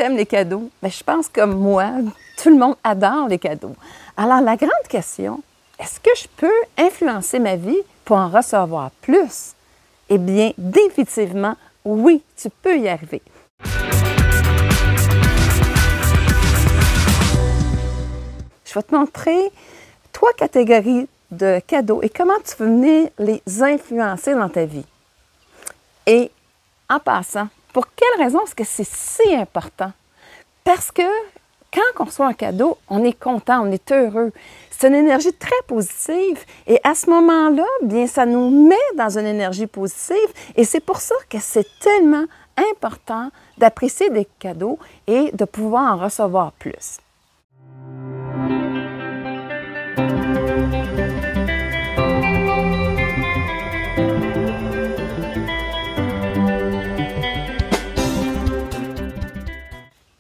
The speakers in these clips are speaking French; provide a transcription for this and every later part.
tu aimes les cadeaux? Bien, je pense que moi, tout le monde adore les cadeaux. Alors, la grande question, est-ce que je peux influencer ma vie pour en recevoir plus? Eh bien, définitivement, oui, tu peux y arriver. Je vais te montrer 3 catégories de cadeaux et comment tu peux venir les influencer dans ta vie. Et en passant, pour quelle raison est-ce que c'est si important? Parce que quand on reçoit un cadeau, on est content, on est heureux. C'est une énergie très positive et à ce moment-là, bien, ça nous met dans une énergie positive et c'est pour ça que c'est tellement important d'apprécier des cadeaux et de pouvoir en recevoir plus.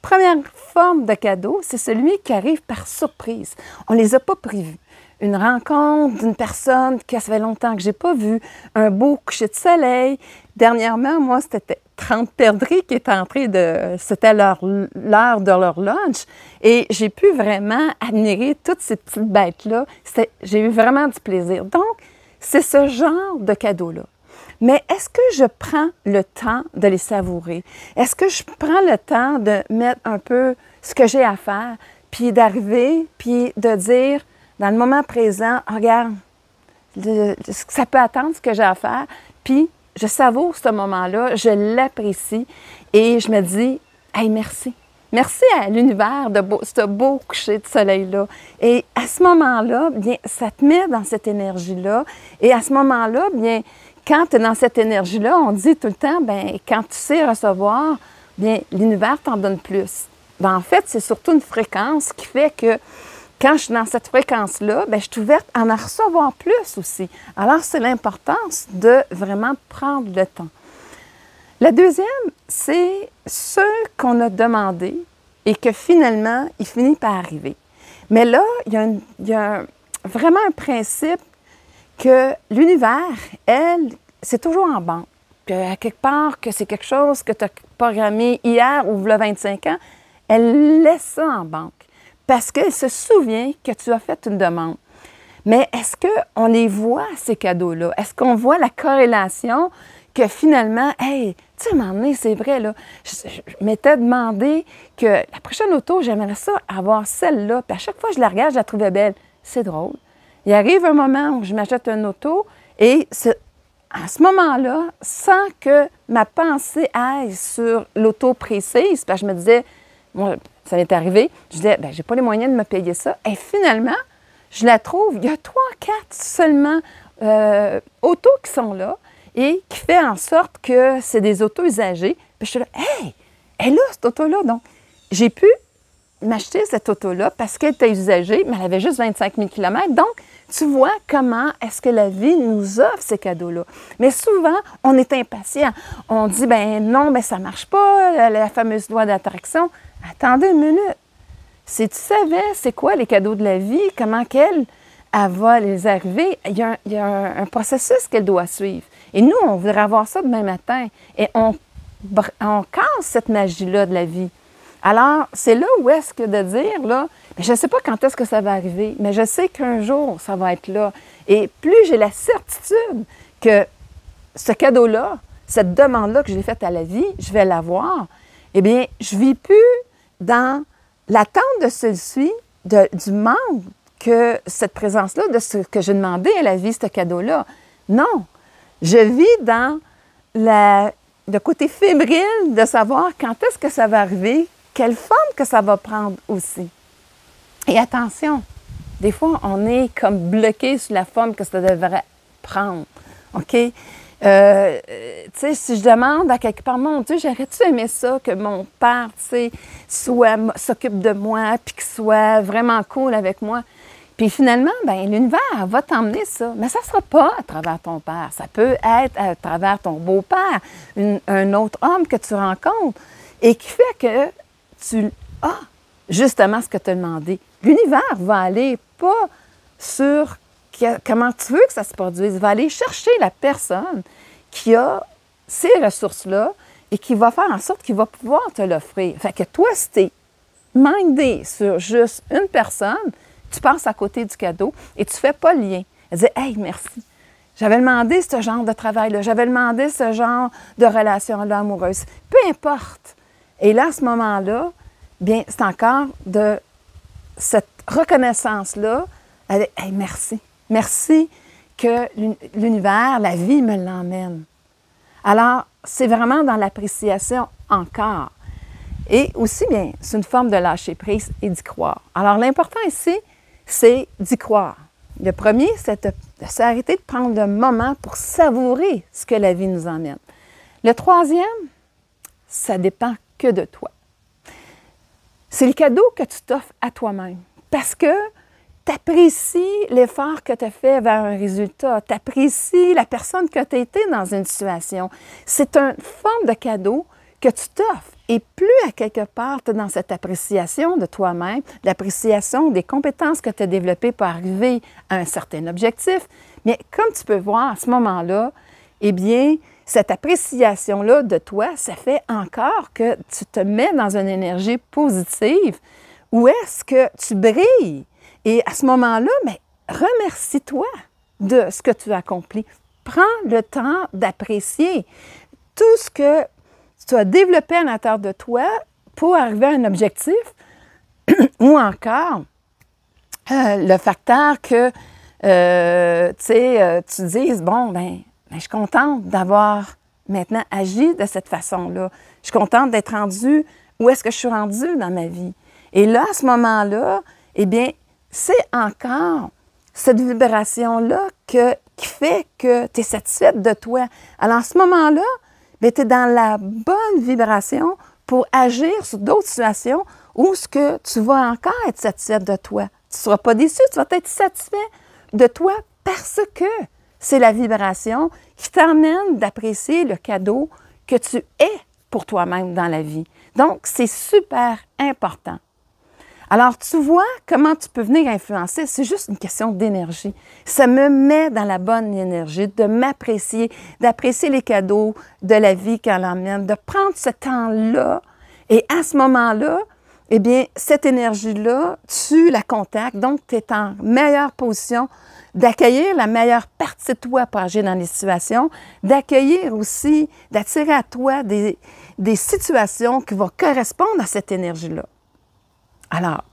Première forme de cadeau, c'est celui qui arrive par surprise. On ne les a pas prévus. Une rencontre d'une personne que ça fait longtemps que je n'ai pas vue, un beau coucher de soleil. Dernièrement, moi, c'était 30 perdrix qui étaient entrés c'était l'heure de leur lunch. Et j'ai pu vraiment admirer toutes ces petites bêtes-là. J'ai eu vraiment du plaisir. Donc, c'est ce genre de cadeau-là. Mais est-ce que je prends le temps de les savourer? Est-ce que je prends le temps de mettre un peu ce que j'ai à faire, puis d'arriver, puis de dire, dans le moment présent, regarde, ça peut attendre ce que j'ai à faire, puis je savoure ce moment-là, je l'apprécie et je me dis, hey, merci. Merci à l'univers de ce beau coucher de soleil-là. Et à ce moment-là, bien, ça te met dans cette énergie-là. Et à ce moment-là, bien, quand tu es dans cette énergie-là, on dit tout le temps, bien, quand tu sais recevoir, bien, l'univers t'en donne plus. Bien, en fait, c'est surtout une fréquence qui fait que quand je suis dans cette fréquence-là, bien, je suis ouverte à en recevoir plus aussi. Alors, c'est l'importance de vraiment prendre le temps. La deuxième, c'est ce qu'on a demandé et que finalement, il finit par arriver. Mais là, il y a vraiment un principe que l'univers, elle, c'est toujours en banque. Que, à quelque part, que c'est quelque chose que tu as programmé hier ou il y a 25 ans, elle laisse ça en banque. Parce qu'elle se souvient que tu as fait une demande. Mais est-ce qu'on les voit, ces cadeaux-là? Est-ce qu'on voit la corrélation que finalement, hey, tu sais, à un moment donné, c'est vrai, là, je m'étais demandé que la prochaine auto, j'aimerais ça avoir celle-là. Puis à chaque fois que je la regarde, je la trouvais belle. C'est drôle. Il arrive un moment où je m'achète une auto et à ce moment-là, sans que ma pensée aille sur l'auto précise, parce que je me disais, moi, ça m'est arrivé, je disais, bien, j'ai pas les moyens de me payer ça. Et finalement, je la trouve, il y a 3, 4 seulement autos qui sont là et qui fait en sorte que c'est des autos usagées. Puis je suis là, hey, elle est là, cette auto-là. Donc, j'ai pu m'acheter cette auto-là parce qu'elle était usagée, mais elle avait juste 25 000 km. Donc, tu vois comment est-ce que la vie nous offre ces cadeaux-là. Mais souvent, on est impatient. On dit, ben non, ben ça ne marche pas, la fameuse loi d'attraction. Attendez une minute. Si tu savais c'est quoi les cadeaux de la vie, comment qu'elle va les arriver, il y a un processus qu'elle doit suivre. Et nous, on voudrait avoir ça demain matin. Et on casse cette magie-là de la vie. Alors, c'est là où est-ce que de dire, là, je ne sais pas quand est-ce que ça va arriver, mais je sais qu'un jour, ça va être là. Et plus j'ai la certitude que ce cadeau-là, cette demande-là que j'ai faite à la vie, je vais l'avoir, eh bien, je ne vis plus dans l'attente de celui-ci, du manque que cette présence-là, de ce que j'ai demandé à la vie, ce cadeau-là. Non, je vis dans le côté fébrile de savoir quand est-ce que ça va arriver, quelle forme que ça va prendre aussi. Et attention, des fois, on est comme bloqué sur la forme que ça devrait prendre. OK? Tu sais, si je demande à quelque part, mon Dieu, j'aurais-tu aimé ça que mon père, tu sais, s'occupe de moi, puis qu'il soit vraiment cool avec moi. Puis finalement, bien, l'univers va t'emmener ça. Mais ça ne sera pas à travers ton père. Ça peut être à travers ton beau-père, un autre homme que tu rencontres et qui fait que tu as justement ce que tu as demandé. L'univers va aller pas sur comment tu veux que ça se produise. Il va aller chercher la personne qui a ces ressources-là, et qui va faire en sorte qu'il va pouvoir te l'offrir. Fait que toi, si tu es mindé sur juste une personne, tu passes à côté du cadeau et tu ne fais pas le lien. Elle dit « Hey, merci. J'avais demandé ce genre de travail-là. J'avais demandé ce genre de relation-là amoureuse. » Peu importe. Et là, à ce moment-là, bien, c'est encore de cette reconnaissance-là. Elle dit « Hey, merci. Merci que l'univers, la vie me l'emmène. » Alors, c'est vraiment dans l'appréciation encore. Et aussi, bien, c'est une forme de lâcher prise et d'y croire. Alors, l'important ici, c'est d'y croire. Le premier, c'est de s'arrêter de prendre le moment pour savourer ce que la vie nous emmène. Le troisième, ça dépend que de toi. C'est le cadeau que tu t'offres à toi-même. Parce que tu apprécies l'effort que tu as fait vers un résultat. Tu apprécies la personne que tu as été dans une situation. C'est une forme de cadeau que tu t'offres. Et plus à quelque part tu es dans cette appréciation de toi-même, l'appréciation des compétences que tu as développées pour arriver à un certain objectif, bien, comme tu peux voir à ce moment-là, eh bien, cette appréciation-là de toi, ça fait encore que tu te mets dans une énergie positive où est-ce que tu brilles. Et à ce moment-là, bien, remercie-toi de ce que tu as accompli. Prends le temps d'apprécier tout ce que tu as développé à l'intérieur de toi pour arriver à un objectif ou encore le facteur que, tu dises, bon, ben, je suis contente d'avoir maintenant agi de cette façon-là. Je suis contente d'être rendue où est-ce que je suis rendue dans ma vie. Et là, à ce moment-là, eh bien, c'est encore cette vibration-là qui fait que tu es satisfaite de toi. Alors, à ce moment-là, tu es dans la bonne vibration pour agir sur d'autres situations où ce que tu vas encore être satisfaite de toi. Tu ne seras pas déçu, tu vas être satisfait de toi parce que c'est la vibration qui t'emmène d'apprécier le cadeau que tu es pour toi-même dans la vie. Donc, c'est super important. Alors, tu vois comment tu peux venir influencer, c'est juste une question d'énergie. Ça me met dans la bonne énergie, de m'apprécier, d'apprécier les cadeaux de la vie qu'elle emmène, de prendre ce temps-là. Et à ce moment-là, eh bien, cette énergie-là, tu la contactes, donc tu es en meilleure position d'accueillir la meilleure partie de toi pour agir dans les situations, d'accueillir aussi, d'attirer à toi des situations qui vont correspondre à cette énergie-là. Alors,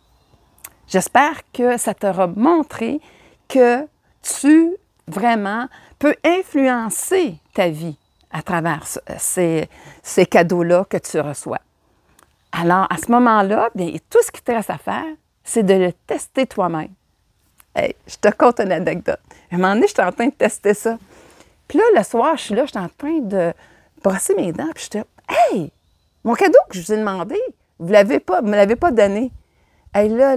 j'espère que ça t'aura montré que tu, vraiment, peux influencer ta vie à travers ces cadeaux-là que tu reçois. Alors, à ce moment-là, bien, tout ce qui te reste à faire, c'est de le tester toi-même. Hey, je te conte une anecdote. À un moment donné, j'étais en train de tester ça. Puis là, le soir, je suis là, j'étais en train de brosser mes dents, puis j'étais « Hey, mon cadeau que je vous ai demandé, vous me l'avez pas donné. » Hey, là,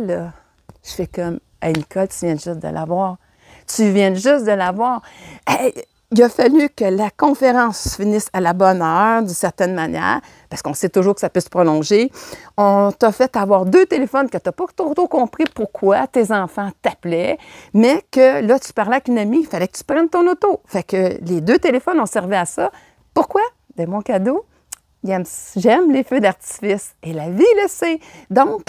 je fais comme, hey, Nicole, tu viens juste de l'avoir. Tu viens juste de l'avoir. Hey, il a fallu que la conférence finisse à la bonne heure, d'une certaine manière, parce qu'on sait toujours que ça peut se prolonger. On t'a fait avoir 2 téléphones que tu n'as pas trop compris pourquoi tes enfants t'appelaient, mais que là, tu parlais avec une amie, il fallait que tu prennes ton auto. Fait que les 2 téléphones ont servi à ça. Pourquoi? Ben, mon cadeau, j'aime les feux d'artifice. Et la vie le sait. Donc,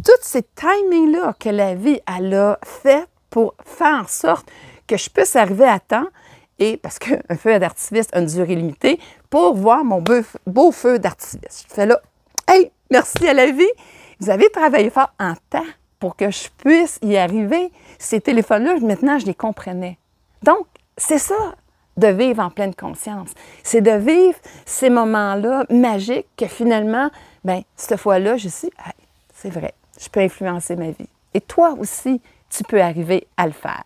tous ces timings-là que la vie elle a fait pour faire en sorte que je puisse arriver à temps, et parce qu'un feu d'artifice a une durée limitée, pour voir mon beau feu d'artifice. Je fais là, hey, merci à la vie, vous avez travaillé fort en temps pour que je puisse y arriver. Ces téléphones-là, maintenant, je les comprenais. Donc, c'est ça, de vivre en pleine conscience. C'est de vivre ces moments-là magiques que finalement, bien, cette fois-là, je suis, hey, c'est vrai, je peux influencer ma vie. Et toi aussi, tu peux arriver à le faire.